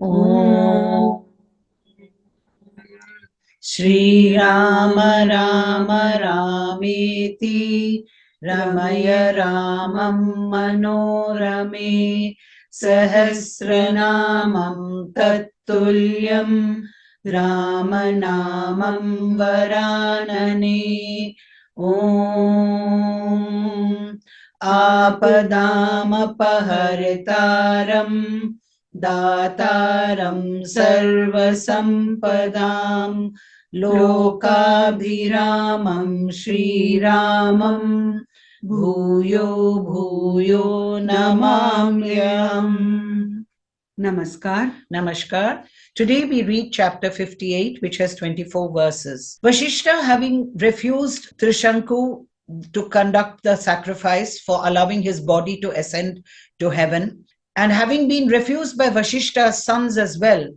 ॐ श्रीराम राम रामेति रमय रामं मनोरमे सहस्रनामं तत्तुल्यं रामनामं वरानने। ॐ आपदामपहर्तारं दातारं सर्वसम्पदां लोकाभिरामं श्रीरामं भूयो भूयो नमाम्यहम्. Namaskar. Today we read chapter 58, which has 24 verses. Vashista, having refused Trishanku to conduct the sacrifice for allowing his body to ascend to heaven, and having been refused by Vashishta's sons as well,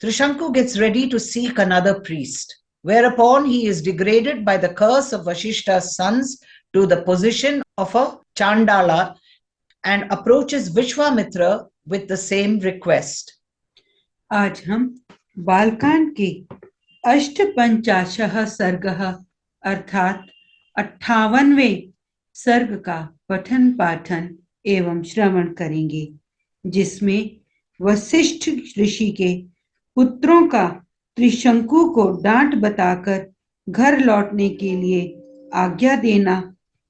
Trishanku gets ready to seek another priest, whereupon he is degraded by the curse of Vashishta's sons to the position of a chandala and approaches Vishwamitra with the same request. आज हम बालकांड के अष्टपंचाशः सर्गः अर्थात 58वें सर्ग का पठन पाठन एवं श्रवण करेंगे, जिसमें वशिष्ठ ऋषि के पुत्रों का त्रिशंकु को डांट बताकर घर लौटने के लिए आज्ञा देना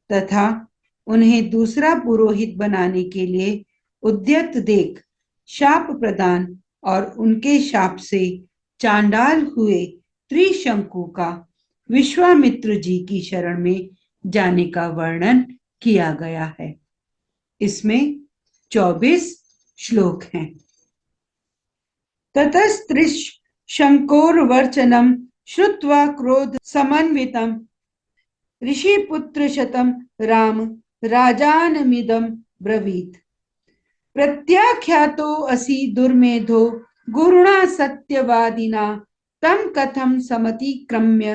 तथा उन्हें दूसरा पुरोहित बनाने के लिए उद्यत देख शाप प्रदान और उनके शाप से चांडाल हुए त्रिशंकु का विश्वामित्र जी की शरण में जाने का वर्णन किया गया है। इसमें 24 श्लोक हैं। ततस्त्रिशंकोर्वचनं श्रुत्वा क्रोध समन्वितं ऋषिपुत्र शतं राम राजानमिदं ब्रवीत्। प्रत्याख्यातो असि दुर्मेधो गुरुणा सत्यवादिना तम कथम समतिक्रम्य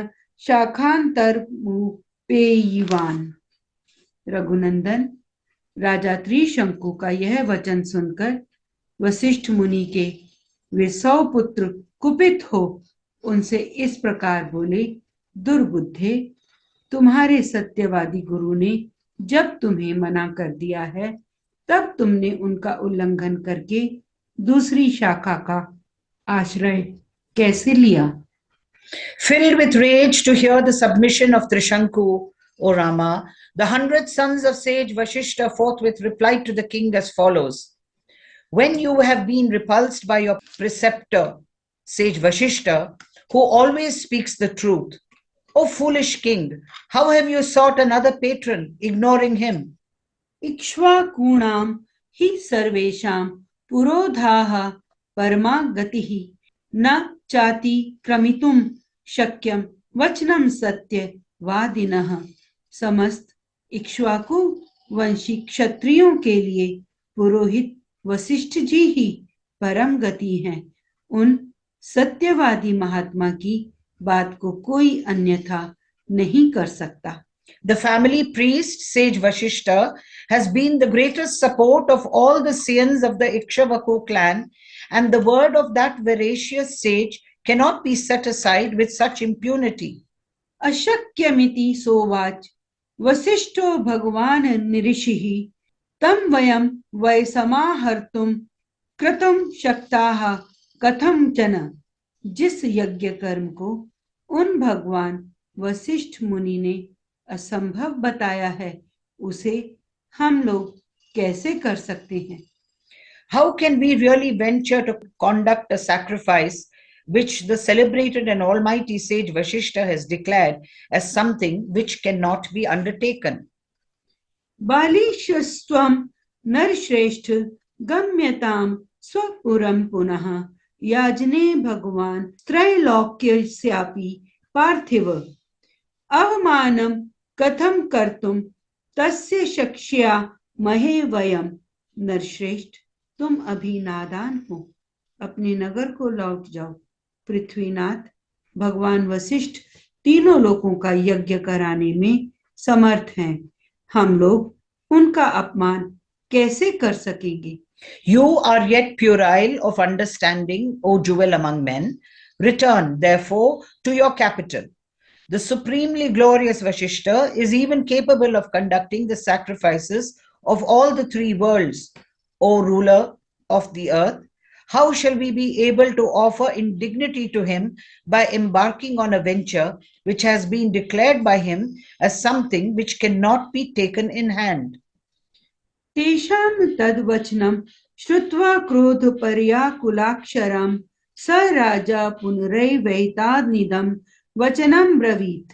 शाखांतरमुपेयिवान्। रघुनंदन, राजा त्रिशंकु का यह वचन सुनकर वशिष्ठ मुनि के वे 100 पुत्र कुपित हो उनसे इस प्रकार बोले, दुर्बुद्धे, तुम्हारे सत्यवादी गुरु ने जब तुम्हें मना कर दिया है तब तुमने उनका उल्लंघन करके दूसरी शाखा का आश्रय कैसे लिया? Filled with rage to hear the submission of Trishanku, O Rama, the 100 sons of sage Vashista forthwith replied to the king as follows. When you have been repulsed by your preceptor, sage Vashista, who always speaks the truth, O foolish king, how have you sought another patron, ignoring him? इक्ष्वाकूणां हि सर्वेषां पुरोधाः परमा गतिः न चाति क्रमितुं शक्यं वचनं सत्यवादिनः। समस्त इक्ष्वाकु वंशी क्षत्रियों के लिए पुरोहित वशिष्ठ जी ही परम गति हैं। उन सत्यवादी महात्मा की बात को कोई अन्यथा नहीं कर सकता। The family priest, sage Vashista, has been the greatest support of all the scions of the Ikshvaku clan, and the word of that veracious sage cannot be set aside with such impunity. अशक्यमिति सोवाच वसिष्ठो भगवान निऋषिः तम वयं वै समाहर्तुं कृतं शक्ताः कथं चन। जिस यज्ञ कर्म को उन भगवान वशिष्ठ मुनि ने असंभव बताया है उसे हम लोग कैसे कर सकते हैं? How can we really venture to conduct a sacrifice which the celebrated and almighty sage Vashishta has declared as something which cannot be undertaken? बालिशस्त्वं नरश्रेष्ठ गम्यतां स्वपुरं पुनः याजने भगवान त्रैलोक्यस्यापि पार्थिव अवमानं कथं कर्तुं तस्य शक्ष्या महे वयं। नरश्रेष्ठ, तुम अभी नादान हो, अपने नगर को लौट जाओ। पृथ्वीनाथ भगवान वशिष्ठ तीनों लोकों का यज्ञ कराने में समर्थ हैं, हम लोग उनका अपमान कैसे कर सकेंगे? You are yet puerile of understanding, O jewel among men. Return, therefore, to your capital. The supremely glorious Vashishta is even capable of conducting the sacrifices of all the three worlds, O ruler of the earth. How shall we be able to offer indignity to him by embarking on a venture which has been declared by him as something which cannot be taken in hand? तेषां तद्वचनं श्रुत्वा क्रोधपर्याकुलाक्षरं स राजा पुनरैवैतानिदं वचनं ब्रवीत्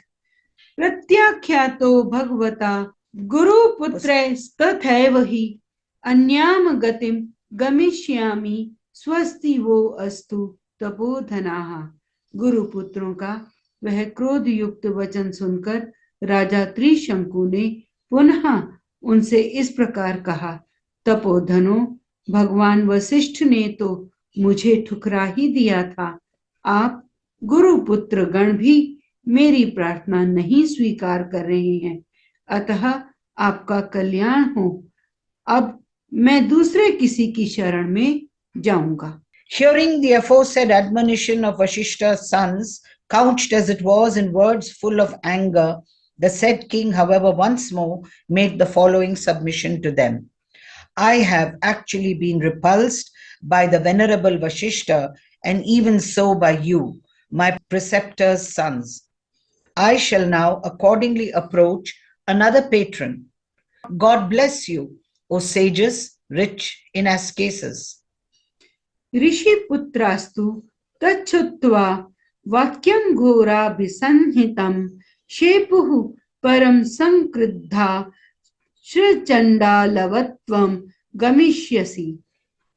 प्रत्याख्यातो भगवता गुरुपुत्रैस्तथैव हि अन्यां गतिं गमिष्यामि स्वस्ति वो अस्तु तपोधनाः। गुरुपुत्रों का वह क्रोध युक्त वचन सुनकर राजा त्रिशंकु ने पुनः उनसे इस प्रकार कहा, तपोधनो, भगवान वशिष्ठ ने तो मुझे ठुकरा ही दिया था। आप गुरुपुत्र गण भी मेरी प्रार्थना नहीं स्वीकार कर रहे हैं, अतः आपका कल्याण हो। अब मैं दूसरे किसी की शरण में जाऊंगा। Hearing the aforesaid admonition of Vashishta's sons, couched as it was in words full of anger, the said king, however, once more made the following submission to them. I have actually been repulsed by the venerable Vashishta, and even so by you, my preceptor's sons. I shall now accordingly approach another patron. God bless you, O sages, rich in ascases. ऋषि पुत्रास्तु तच्छ्रुत्वा वाक्यं घोराभिसंहितं शेपुः परं संक्रुद्धा श्रीचण्डालवत्वं गमिष्यसि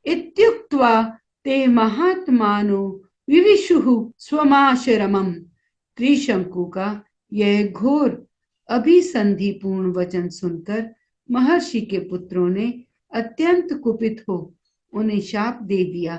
इत्युक्त्वा ते महात्मानो विविशुः स्वमाश्रमम्। त्रिशंकु का यह घोर अभिसंधिपूर्ण वचन सुनकर महर्षि के पुत्रों ने अत्यंत कुपित हो उन्हें शाप दे दिया,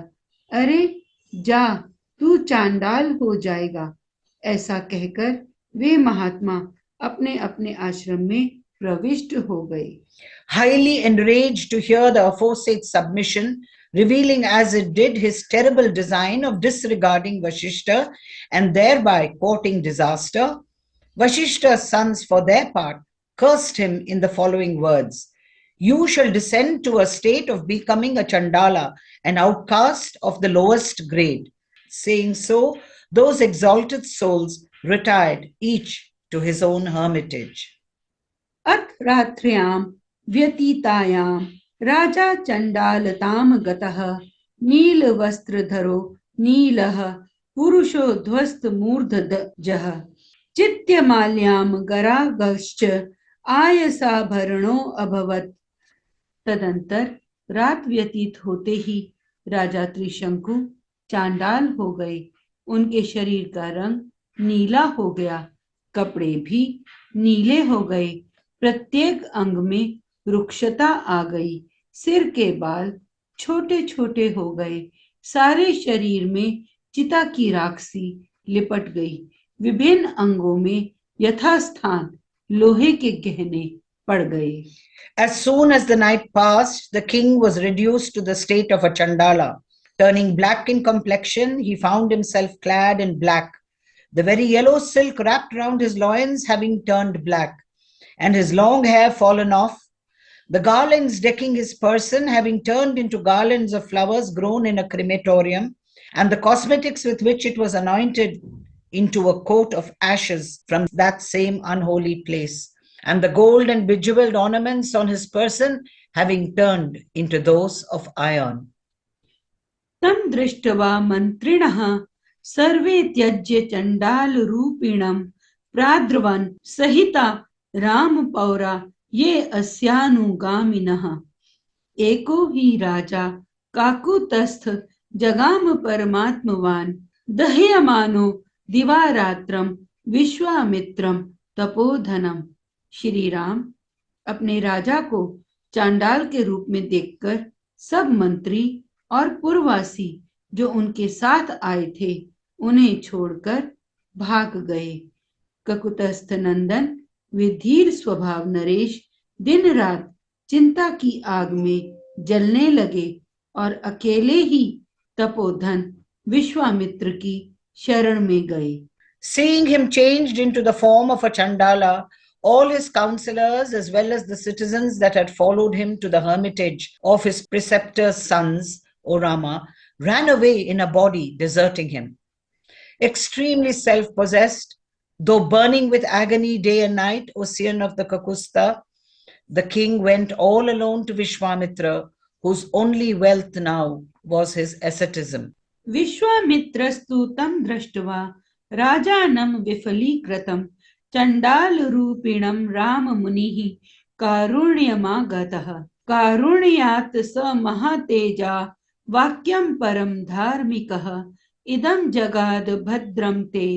अरे जा, तू चांडाल हो जाएगा। ऐसा कहकर वे महात्मा अपने अपने आश्रम में प्रविष्ट हो गए। Highly enraged to hear the aforesaid submission, revealing as it did his terrible design of disregarding Vashishta and thereby courting disaster, Vashishta's sons, for their part, cursed him in the following words. You shall descend to a state of becoming a chandala, an outcast of the lowest grade. Saying so, those exalted souls retired each to his own hermitage. अथ रात्र्यां व्यतीतायां राजा चंडालतां गतः नीलवस्त्रधरो नीलः पुरुषो ध्वस्तमूर्धजः चित्यमाल्यां गरागश्च आयसाभरणो अभवत्। तदंतर रात व्यतीत होते ही राजा त्रिशंकु चांडाल हो गए। उनके शरीर का रंग नीला हो गया, कपड़े भी नीले हो गए, प्रत्येक अंग में रुक्षता आ गई, सिर के बाल छोटे छोटे हो गए, सारे शरीर में चिता की राख सी लिपट गई, विभिन्न अंगों में यथास्थान लोहे के गहने पड़ गए। As soon as the night passed, the king was reduced to the state of a chandala. Turning black in complexion, he found himself clad in black, the very yellow silk wrapped round his loins having turned black, and his long hair fallen off, the garlands decking his person having turned into garlands of flowers grown in a crematorium, and the cosmetics with which it was anointed into a coat of ashes from that same unholy place, and the gold and bejeweled ornaments on his person having turned into those of iron. तं दृष्ट्वा मन्त्रिणः सर्वे त्यज्य चण्डालरूपिणं प्राद्रवन् सहिता रामपौरा ये अस्यानुगामिनः। एको ही राजा काकुतस्थ जगाम परमात्मवान् दह्यमानो दिवारात्रं विश्वामित्रं तपोधनम। श्री राम अपने राजा को चांडाल के रूप में देखकर सब मंत्री और पुरवासी जो उनके साथ आए थे उन्हें छोड़कर भाग गए। ककुतस्थ नंदन वे धीर स्वभाव नरेश दिन रात चिंता की आग में जलने लगे और अकेले ही तपोधन विश्वामित्र की शरण में गए। Seeing him changed into the form of a chandala, all his counselors, as well as the citizens that had followed him to the hermitage of his preceptor's sons, O Rama, ran away in a body, deserting him. Extremely self-possessed, though burning with agony day and night, O Sian of the Kakusta, the king went all alone to Vishwamitra, whose only wealth now was his asceticism. विश्वामित्रस्तु तं दृष्ट्वा राजानं विफलीकृतं चण्डालरूपिणं राममुनिः कारुण्यमागतः। कारुण्यात् स महातेजा वाक्यं परं धार्मिकः इदं जगाद भद्रं ते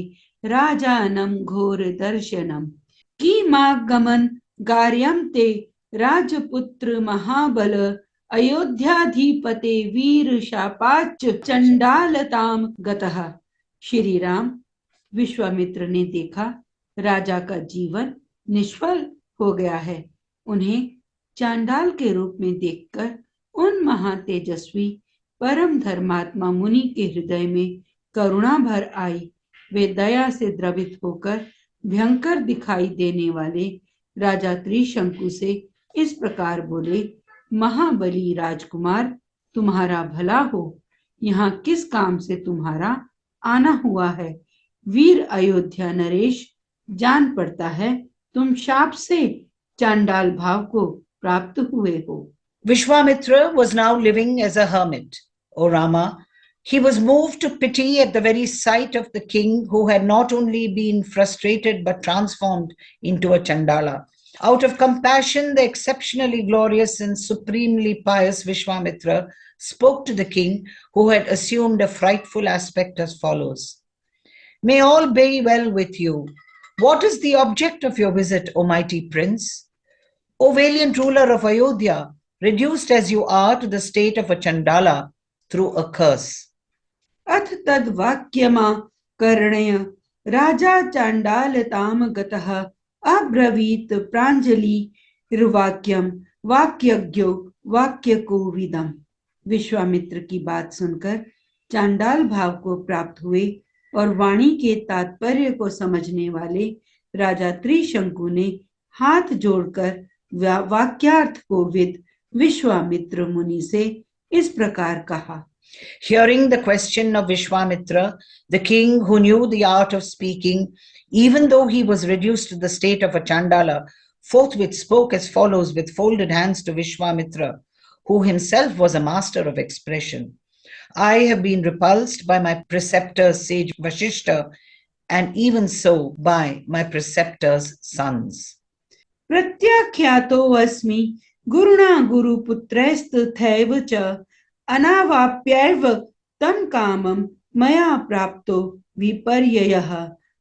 राजानं घोरदर्शनम्। किमागमन गार्यं ते राजपुत्र महाबल अयोध्याधिपते वीर शापाच चंडालताम गतः। श्री राम विश्वामित्र ने देखा राजा का जीवन निष्फल हो गया है। उन्हें चांडाल के रूप में देखकर उन महातेजस्वी परम धर्मात्मा मुनि के हृदय में करुणा भर आई। वे दया से द्रवित होकर भयंकर दिखाई देने वाले राजा त्रिशंकु से इस प्रकार बोले, महाबली राजकुमार, तुम्हारा भला हो। यहाँ किस काम से तुम्हारा आना हुआ है? वीर अयोध्या नरेश, जान पड़ता है तुम शाप से चांडाल भाव को प्राप्त हुए हो। Vishwamitra was now living as a hermit. O Rama, he was moved to pity at the very sight of the king who had not only been frustrated but transformed into a chandala. Out of compassion, the exceptionally glorious and supremely pious Vishwamitra spoke to the king, who had assumed a frightful aspect, as follows. May all be well with you. What is the object of your visit, O mighty prince? O valiant ruler of Ayodhya, reduced as you are to the state of a chandala through a curse. अथ तद वाक्यमा कर्णय राजा चांडालताम गतः अब्रवीत प्रांजलिर्वाक्यम वाक्यज्ञो वाक्यकोविदम। विश्वामित्र की बात सुनकर चांडाल भाव को प्राप्त हुए और वाणी के तात्पर्य को समझने वाले राजा त्रिशंकु ने हाथ जोड़कर वाक्यार्थ कोविद विश्वामित्र मुनि से इस प्रकार कहा। Hearing the question of Vishwamitra, the king, who knew the art of speaking, even though he was reduced to the state of a chandala, forthwith spoke as follows with folded hands to Vishwamitra, who himself was a master of expression. I have been repulsed by my preceptor's sage Vashista, and even so by my preceptor's sons. प्रत्याख्यातो अस्मि गुरुणा गुरुपुत्रैस्तथैव च अनावाप्यैव तम कामम मया प्राप्तो विपर्ययः।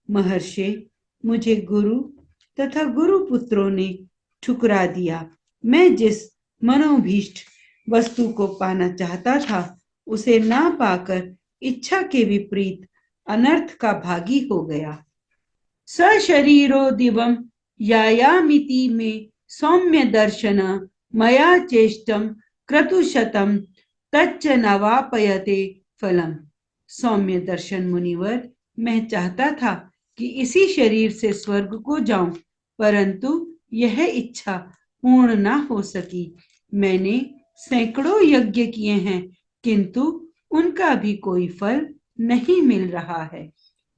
महर्षि, मुझे गुरु तथा गुरुपुत्रों ने ठुकरा दिया। मैं जिस मनोभीष्ट वस्तु को पाना चाहता था उसे ना पाकर इच्छा के विपरीत अनर्थ का भागी हो गया। सशरीरो दिवम यायामिति में सौम्य दर्शन मया चेष्टम क्रतुशतम तच्च नवापयते फलम। सौम्य दर्शन मुनिवर, मैं चाहता था कि इसी शरीर से स्वर्ग को जाऊं, परंतु यह इच्छा पूर्ण ना हो सकी। मैंने सैकड़ों यज्ञ किए हैं, किंतु उनका भी कोई फल नहीं मिल रहा है।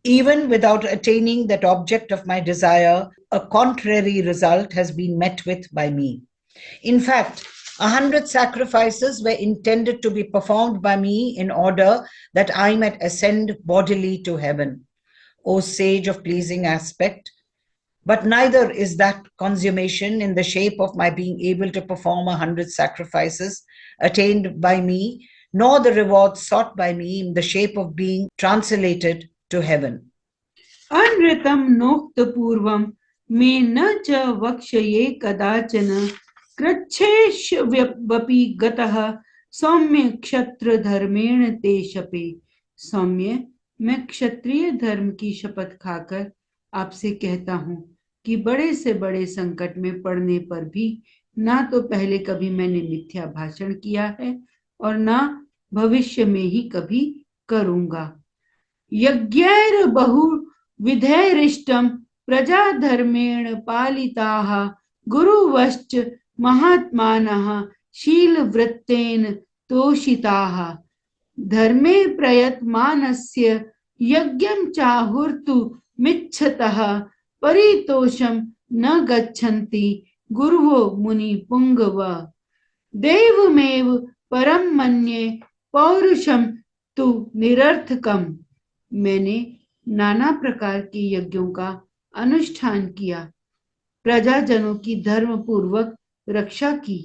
Even without attaining that object of my desire, a contrary result has been met with by me. In fact, 100 sacrifices were intended to be performed by me in order that I might ascend bodily to heaven, O sage of pleasing aspect. But neither is that consummation in the shape of my being able to perform 100 sacrifices attained by me, nor the reward sought by me in the shape of being translated to heaven. अनृतम नोक्त पूर्वम में न च वक्ष्ये कदाचन कृच्छ्रेष्वपि गतः सौम्य क्षत्र धर्मेण ते शपे। सौम्य, मैं क्षत्रिय धर्म की शपथ खाकर आपसे कहता हूँ कि बड़े से बड़े संकट में पड़ने पर भी ना तो पहले कभी मैंने मिथ्या भाषण किया है और ना भविष्य में ही कभी करूंगा। यज्ञैर बहु विधैरिष्टम प्रजा धर्मेण पालिताः गुरुवश्च महात्मानः शीलवृत्तेन तोषिताः धर्मे प्रयतमानस्य यज्ञं चाहुर्तु मिच्छतः परितोषं न गच्छन्ति गुरुवो मुनि पुंगव देवमेव परम मन्ये पौरुषम तु निरर्थकम। मैंने नाना प्रकार के यज्ञों का अनुष्ठान किया, प्रजाजनों की धर्म पूर्वक रक्षा की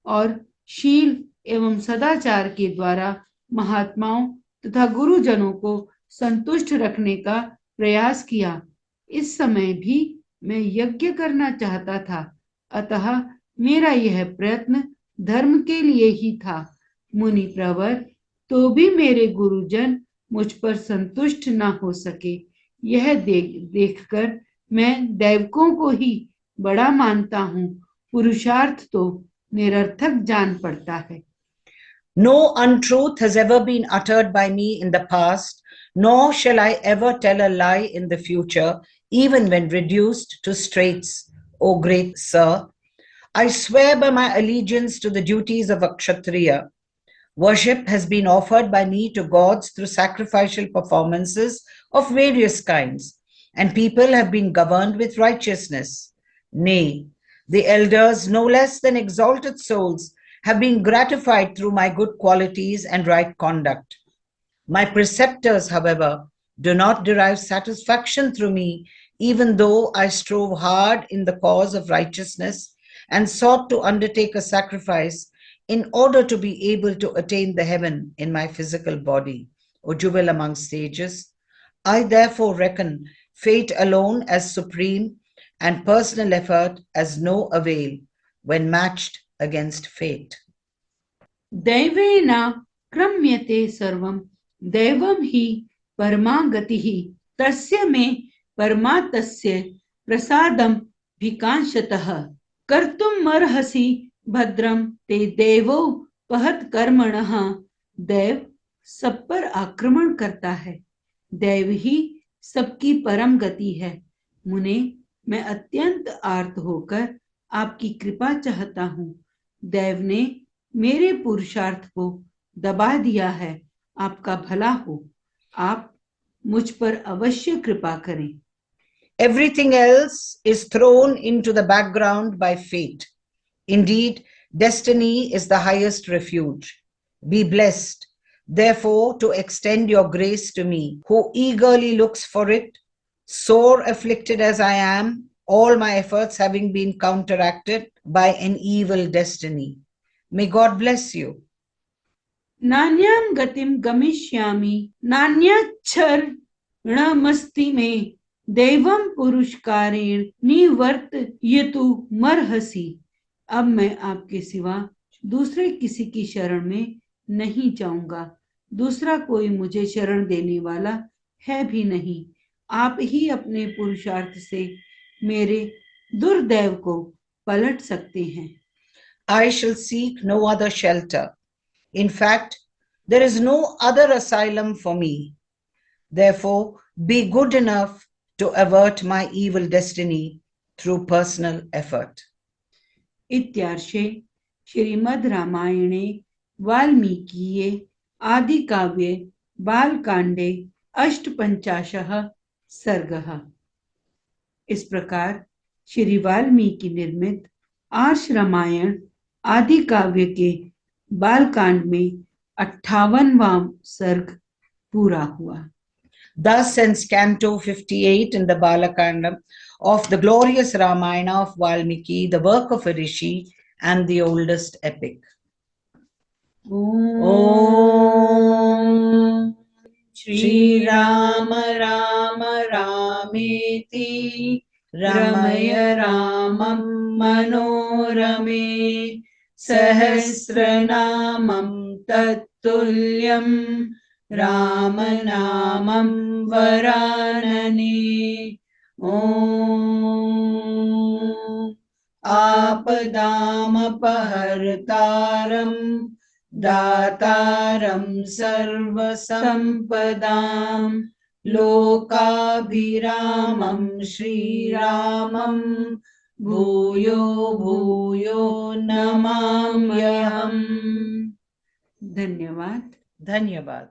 और शील एवं सदाचार के द्वारा महात्माओं तथा गुरुजनों को संतुष्ट रखने का प्रयास किया। इस समय भी मैं यज्ञ करना चाहता था, अतः मेरा यह प्रयत्न धर्म के लिए ही था। मुनि प्रवर, तो भी मेरे गुरुजन मुझ पर संतुष्ट न हो सके। यह देखकर मैं दैवकों को ही बड़ा मानता हूँ, पुरुषार्थ तो निरर्थक जान पड़ता है। No untruth has ever been uttered by me in the past, nor shall I ever tell a lie in the future, even when reduced to straits, O great sir. I swear by my allegiance to the duties of a Kshatriya. Worship has been offered by me to gods through sacrificial performances of various kinds, and people have been governed with righteousness. Nay, the elders, no less than exalted souls, have been gratified through my good qualities and right conduct. My preceptors, however, do not derive satisfaction through me, even though I strove hard in the cause of righteousness and sought to undertake a sacrifice in order to be able to attain the heaven in my physical body, O jewel among sages. I therefore reckon fate alone as supreme and personal effort as no avail when matched against fate. दैवेन क्रम्यते सर्वं दैवं हि परमा गतिः तस्य मे परमात्मस्य प्रसादं भिकांशतः कर्तुमर्हसि भद्रं ते देवो पहत कर्मणः। दैव सब पर आक्रमण करता है, दैव ही सबकी परम गति है। मुने, मैं अत्यंत आर्त होकर आपकी कृपा चाहता हूँ। दैव ने मेरे पुरुषार्थ को दबा दिया है, आपका भला हो। आप मुझ पर अवश्य कृपा करें। Everything else is thrown into the background by fate. Indeed, destiny is the highest refuge. Be blessed, therefore, to extend your grace to me, who eagerly looks for it, sore afflicted as I am, all my efforts having been counteracted by an evil destiny. May God bless you. नान्यां गतिम गमिष्यामि नान्यच्छरणमस्ति मे दैवं पुरुषकारेण निवर्तयतु मर्हसि। अब मैं आपके सिवा दूसरे किसी की शरण में नहीं जाऊंगा, दूसरा कोई मुझे शरण देने वाला है भी नहीं। आप ही अपने पुरुषार्थ से मेरे दुर्दैव को पलट सकते हैं। I shall seek no other shelter. In fact, there is no other asylum for me. Therefore, be good enough to avert my evil destiny through personal effort. इत्यार्षे श्रीमद् रामायणे वाल्मीकीये आदिकाव्ये बालकांडे अष्टपंचाशः सर्गः। इस प्रकार श्री वाल्मीकि निर्मित आर्ष रामायण आदि काव्य के बालकांड में 58वां सर्ग पूरा हुआ। Thus ends Canto 58 in the Balakandam of the glorious Ramayana of Valmiki, the work of a rishi and the oldest epic. Om Shri Rama Rama Rameti Ramaya Ramam Manorame Sahasranamam Tattulyam Ramanamam Varanane. Om आपदामपहर्तारं दातारं सर्वसम्पदां लोकाभिरामं श्रीरामं भूयो भूयो नमाम्यहम्। धन्यवाद। धन्यवाद।